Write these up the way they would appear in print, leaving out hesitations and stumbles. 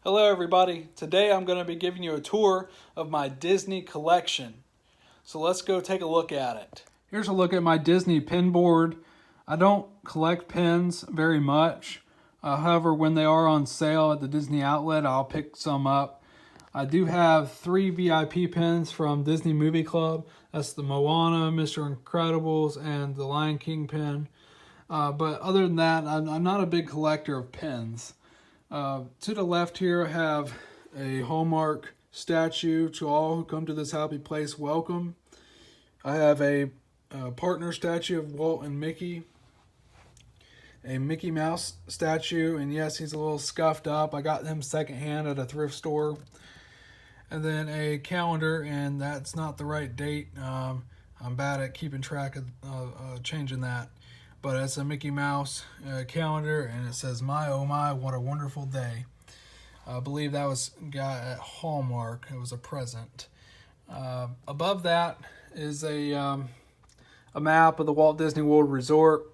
Hello everybody. Today I'm going to be giving you a tour of my Disney collection. So let's go take a look at it. Here's a look at my Disney pin board. I don't collect pins very much. However, when they are on sale at the Disney outlet, I'll pick some up. I do have 3 VIP pins from Disney Movie Club. That's the Moana, Mr. Incredibles, and the Lion King pin. But other than that, I'm not a big collector of pins. To the left here, I have a Hallmark statue. To all who come to this happy place, welcome. I have a partner statue of Walt and Mickey. A Mickey Mouse statue, and yes, he's a little scuffed up. I got him secondhand at a thrift store. And then a calendar, and that's not the right date. I'm bad at keeping track of changing that. But it's a Mickey Mouse calendar, and it says, "My oh my, what a wonderful day." I believe that was got at Hallmark. It was a present. Above that is a map of the Walt Disney World Resort.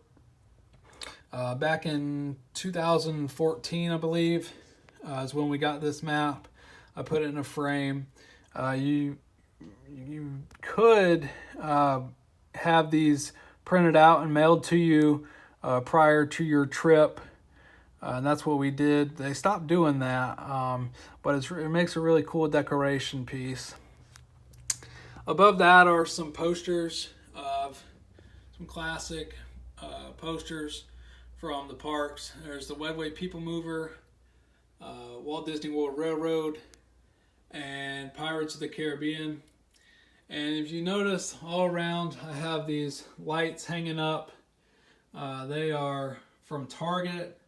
Back in 2014, I believe, is when we got this map. I put it in a frame. You could have these printed out and mailed to you prior to your trip. And that's what we did. They stopped doing that, but it makes a really cool decoration piece. Above that are some posters of some classic posters from the parks. There's the Wedway People Mover, Walt Disney World Railroad, and Pirates of the Caribbean. And if you notice all around, I have these lights hanging up. They are from Target.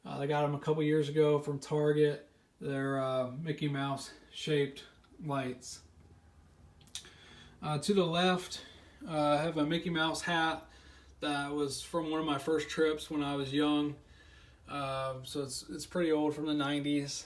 I got them a couple years ago from Target. They're Mickey Mouse shaped lights. To the left, I have a Mickey Mouse hat that was from one of my first trips when I was young. So it's pretty old, from the 90s.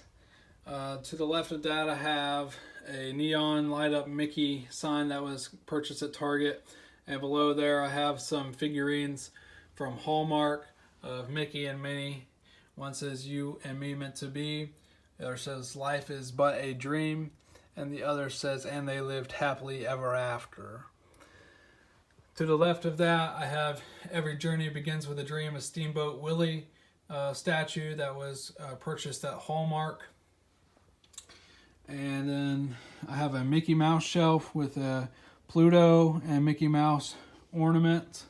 To the left of that, I have a neon light up Mickey sign that was purchased at Target. And below there, I have some figurines from Hallmark of Mickey and Minnie. One says, "You and me meant to be." The other says, "Life is but a dream." And the other says, "And they lived happily ever after." To the left of that, I have "Every Journey Begins with a Dream," a Steamboat Willie statue that was purchased at Hallmark. And then I have a Mickey Mouse shelf with a Pluto and Mickey Mouse ornament,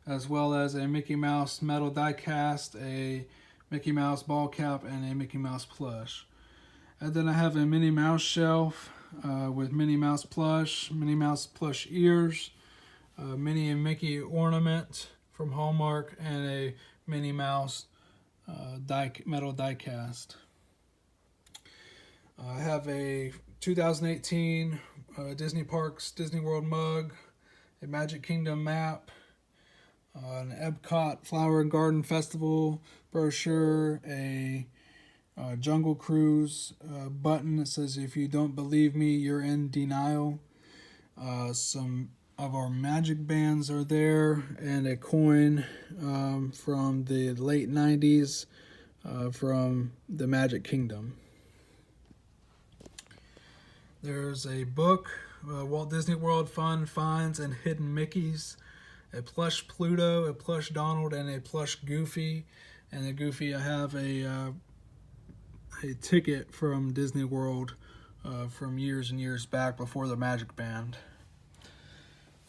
as well as a Mickey Mouse metal die cast, a Mickey Mouse ball cap, and a Mickey Mouse plush. And then I have a Minnie Mouse shelf with Minnie Mouse plush ears, Minnie and Mickey ornament from Hallmark, and a Minnie Mouse metal die cast. I have a 2018 Disney Parks Disney World mug, a Magic Kingdom map, an Epcot Flower and Garden Festival brochure, a Jungle Cruise button that says, "If you don't believe me, you're in denial." Some of our magic bands are there, and a coin from the late 90s from the Magic Kingdom. There's a book, Walt Disney World Fun Finds and Hidden Mickeys, a plush Pluto, a plush Donald, and a plush Goofy. And the Goofy, I have a ticket from Disney World from years and years back before the Magic Band.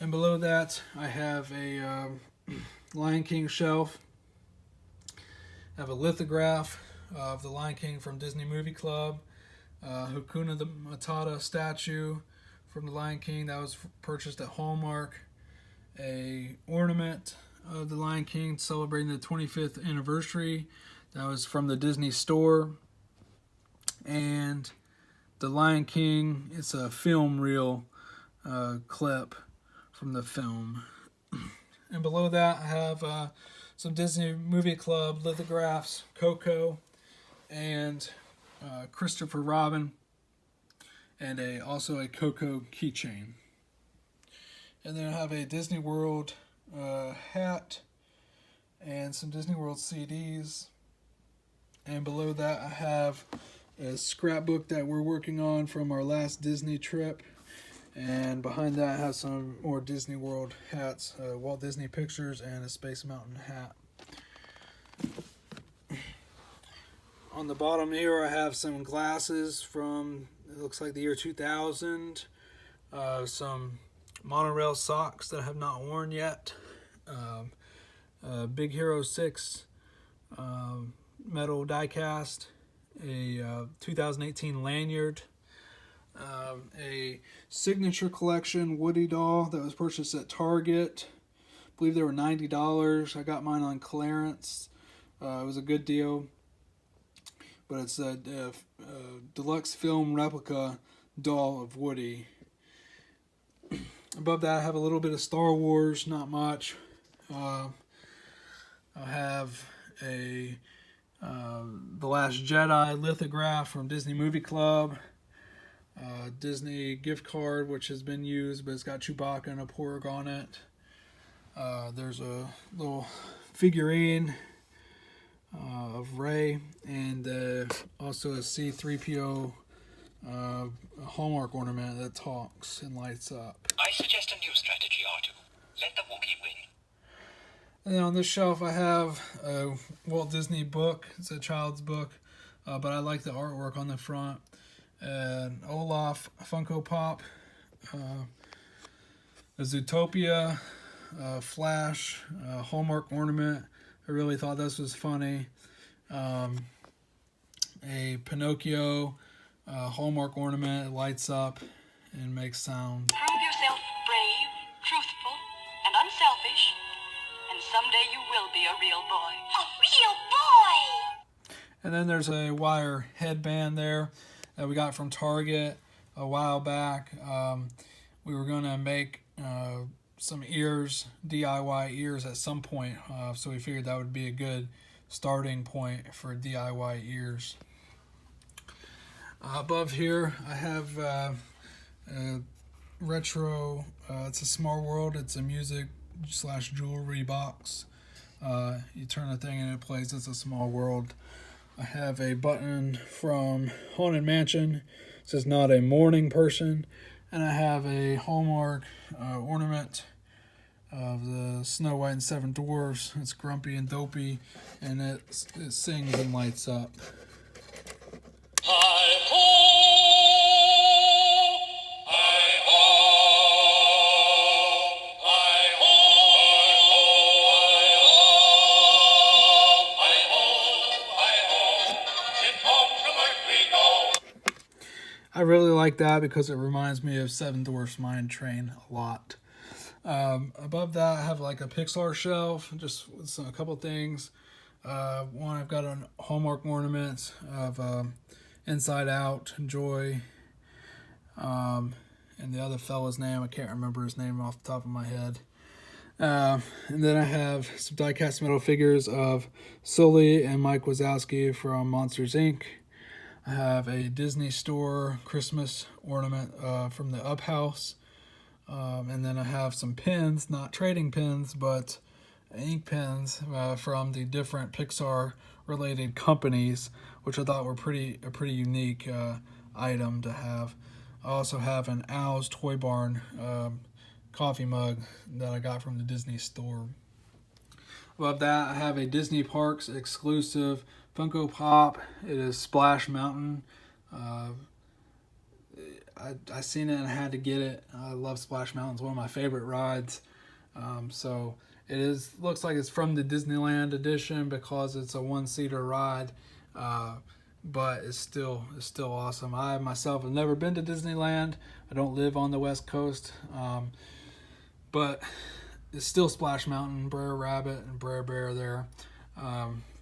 And below that, I have a Lion King shelf. I have a lithograph of the Lion King from Disney Movie Club. Hakuna the Matata statue from the Lion King that was purchased at Hallmark. A ornament of the Lion King celebrating the 25th anniversary that was from the Disney Store. And the Lion King, it's a film reel clip from the film. And below that, I have some Disney Movie Club lithographs, Coco, and Christopher Robin, and also a Coco keychain. And then I have a Disney World hat and some Disney World CDs. And below that I have a scrapbook that we're working on from our last Disney trip. And behind that I have some more Disney World hats, Walt Disney Pictures and a Space Mountain hat. On the bottom here I have some glasses from, it looks like the year 2000, some monorail socks that I have not worn yet, Big Hero 6 metal diecast, a 2018 lanyard, a signature collection Woody doll that was purchased at Target. I believe they were $90. I got mine on clearance. It was a good deal. But it's a deluxe film replica doll of Woody. Above that I have a little bit of Star Wars, not much. I have a The Last Jedi lithograph from Disney Movie Club. Disney gift card which has been used, but it's got Chewbacca and a Porg on it. There's a little figurine of Rey, and also a C-3PO Hallmark ornament that talks and lights up. I suggest a new strategy, R2. Let the Wookiee win. And then on this shelf I have a Walt Disney book. It's a child's book, but I like the artwork on the front. An Olaf Funko Pop, a Zootopia, Flash, Hallmark ornament. I really thought this was funny. A Pinocchio Hallmark ornament. It lights up and makes sound. Prove yourself brave, truthful, and unselfish, and someday you will be a real boy. A real boy! And then there's a wire headband there that we got from Target a while back. We were going to make some ears, DIY ears at some point, so we figured that would be a good starting point for DIY ears. Above here I have a retro, it's a Small World, it's a music / jewelry box. You turn the thing and it plays It's a Small World. I have a button from Haunted Mansion. It says not a morning person. And I have a Hallmark ornament of the Snow White and Seven Dwarfs. It's grumpy and dopey, and it sings and lights up. I really like that because it reminds me of Seven Dwarfs Mine Train a lot. Above that, I have like a Pixar shelf, just with a couple things. One, I've got an Hallmark ornament of Inside Out, Joy, and the other fella's name, I can't remember his name off the top of my head. And then I have some die-cast metal figures of Sully and Mike Wazowski from Monsters, Inc. I have a Disney Store Christmas ornament from the Up House. And then I have some pins, not trading pins, but ink pens from the different Pixar-related companies, which I thought were a pretty unique item to have. I also have an Owl's Toy Barn coffee mug that I got from the Disney Store. Above that, I have a Disney Parks exclusive Funko Pop. It is Splash Mountain. I seen it and I had to get it. I love Splash Mountain. It's one of my favorite rides. So it looks like it's from the Disneyland edition because it's a one-seater ride. But it's still awesome. I myself have never been to Disneyland. I don't live on the West Coast. But it's still Splash Mountain, Brer Rabbit and Brer Bear there.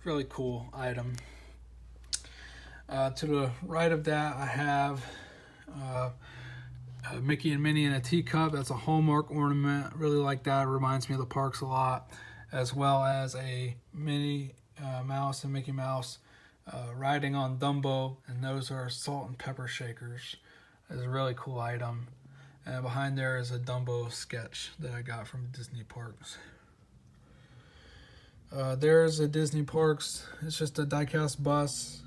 Really cool item. To the right of that, I have Mickey and Minnie in a teacup. That's a Hallmark ornament. Really like that. It reminds me of the parks a lot. As well as a Minnie Mouse and Mickey Mouse riding on Dumbo, and those are salt and pepper shakers. It's a really cool item. And behind there is a Dumbo sketch that I got from Disney Parks. There's a Disney Parks. It's just a die-cast bus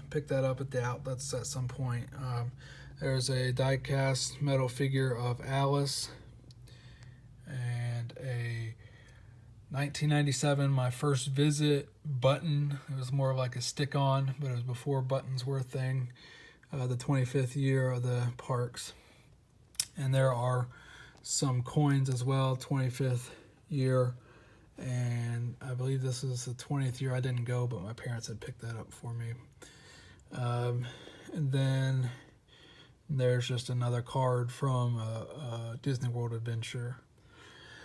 Picked that up at the outlets at some point. There's a die-cast metal figure of Alice, and a 1997 My First Visit button. It was more of like a stick-on, but it was before buttons were a thing. The 25th year of the parks. And there are some coins as well, 25th year. And I believe this is the 20th year. I didn't go, but my parents had picked that up for me. And then there's just another card from a Disney World Adventure.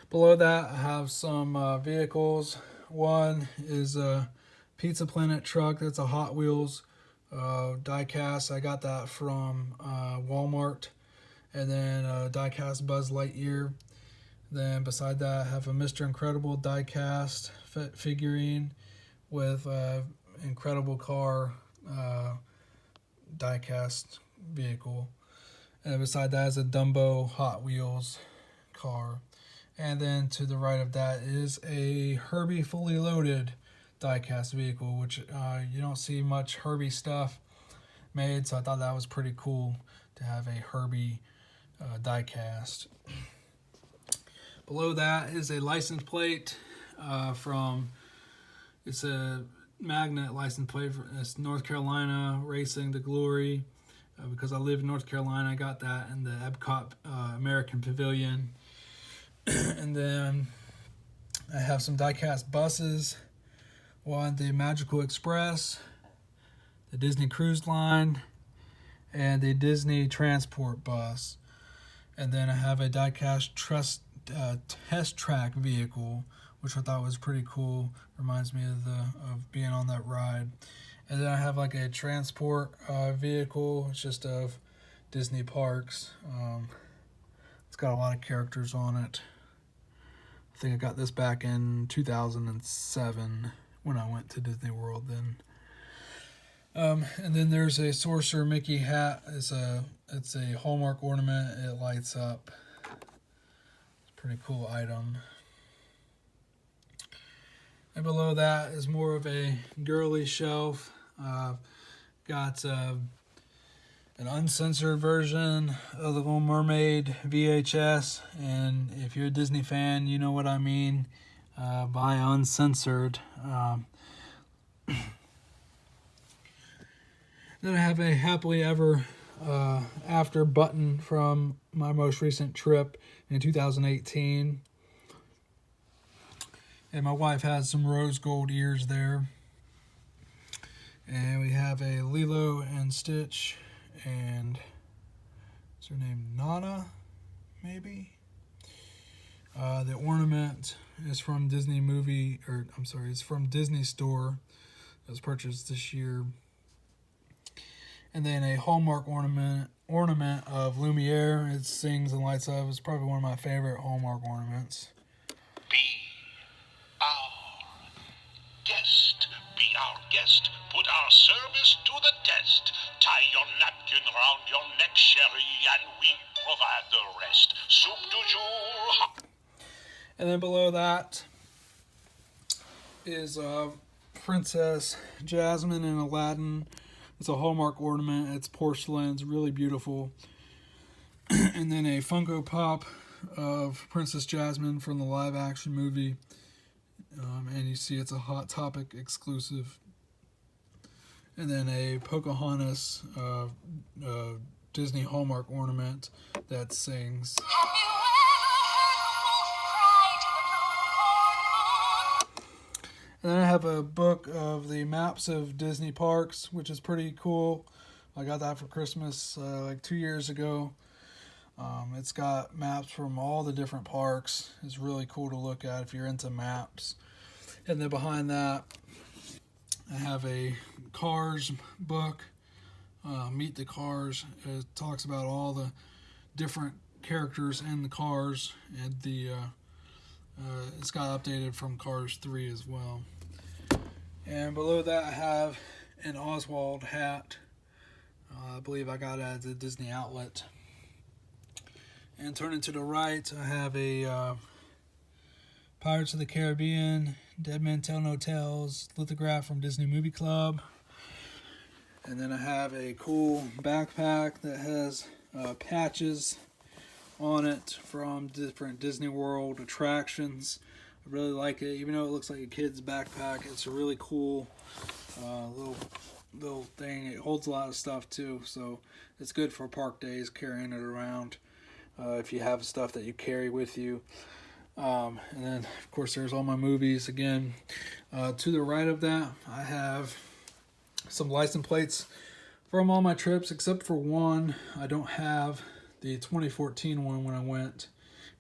Below that, I have some vehicles. One is a Pizza Planet truck. That's a Hot Wheels die-cast. I got that from Walmart. And then a die-cast Buzz Lightyear. Then beside that, I have a Mr. Incredible die-cast figurine with Incredible Car die-cast vehicle. And beside that is a Dumbo Hot Wheels car. And then to the right of that is a Herbie Fully Loaded die-cast vehicle, which you don't see much Herbie stuff made, so I thought that was pretty cool to have a Herbie die-cast. Below that is a license plate it's a magnet license plate. It's North Carolina Racing to Glory. Because I live in North Carolina, I got that in the Epcot American Pavilion. And then I have some die-cast buses. One, the Magical Express, the Disney Cruise Line, and the Disney Transport Bus. And then I have a die-cast test track vehicle, which I thought was pretty cool. Reminds me of being on that ride. And then I have like a transport vehicle. It's just of Disney parks. It's got a lot of characters on it. I think I got this back in 2007 when I went to Disney World then. And then there's a Sorcerer Mickey hat. It's a Hallmark ornament. It lights up. It's a pretty cool item. And below that is more of a girly shelf. Got an uncensored version of The Little Mermaid VHS. And if you're a Disney fan, you know what I mean by uncensored. Then I have a Happily Ever After button from my most recent trip in 2018. And my wife has some rose gold ears there. And we have a Lilo and Stitch, and what's her name? Nana, maybe? The ornament is from Disney it's from Disney Store. It was purchased this year. And then a Hallmark ornament of Lumiere. It sings and lights up. It's probably one of my favorite Hallmark ornaments. Be our guest. Be our guest. Put our service to the test. Tie your napkin round your neck, Sherry, and we provide the rest. Soup du jour. And then below that is Princess Jasmine in Aladdin. It's a Hallmark ornament. It's porcelain. It's really beautiful. And then a Funko Pop of Princess Jasmine from the live action movie. And you see it's a Hot Topic exclusive. And then a Pocahontas Disney Hallmark ornament that sings. And then I have a book of the maps of Disney parks, which is pretty cool. I got that for Christmas like 2 years ago. It's got maps from all the different parks. It's really cool to look at if you're into maps. And then behind that, I have a Cars book, Meet the Cars. It talks about all the different characters in the cars, and it's got updated from Cars 3 as well. And below that I have an Oswald hat. I believe I got it at the Disney outlet. And turning to the right, I have a Pirates of the Caribbean, Dead Men Tell No Tales lithograph from Disney Movie Club. And then I have a cool backpack that has patches on it from different Disney World attractions. I really like it, even though it looks like a kid's backpack. It's a really cool little thing. It holds a lot of stuff too, so it's good for park days, carrying it around if you have stuff that you carry with you. And then of course there's all my movies again. To the right of that I have some license plates from all my trips except for one. I don't have the 2014 one when I went.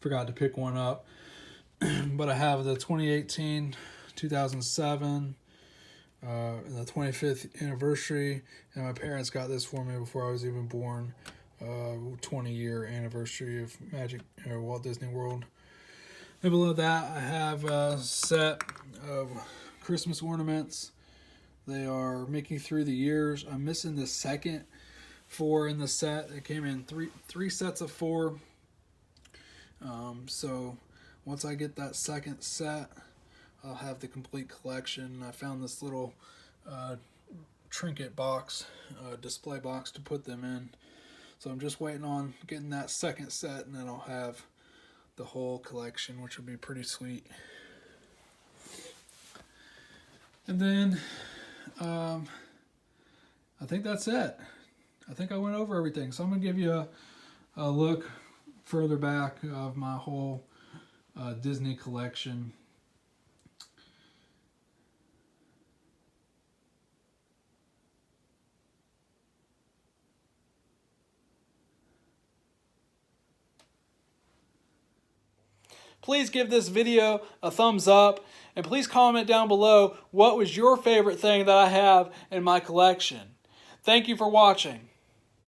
Forgot to pick one up. But I have the 2018, 2007, the 25th anniversary, and my parents got this for me before I was even born. 20-year anniversary of Walt Disney World. And below that I have a set of Christmas ornaments. They are making through the years. I'm missing the second 4 in the set. It came in three sets of 4. So once I get that second set, I'll have the complete collection. I found this little trinket box, display box to put them in. So I'm just waiting on getting that second set, and then I'll have the whole collection, which will be pretty sweet. And then I think that's it. I think I went over everything. So I'm going to give you a look further back of my whole Disney collection. Please give this video a thumbs up, and please comment down below what was your favorite thing that I have in my collection. Thank you for watching.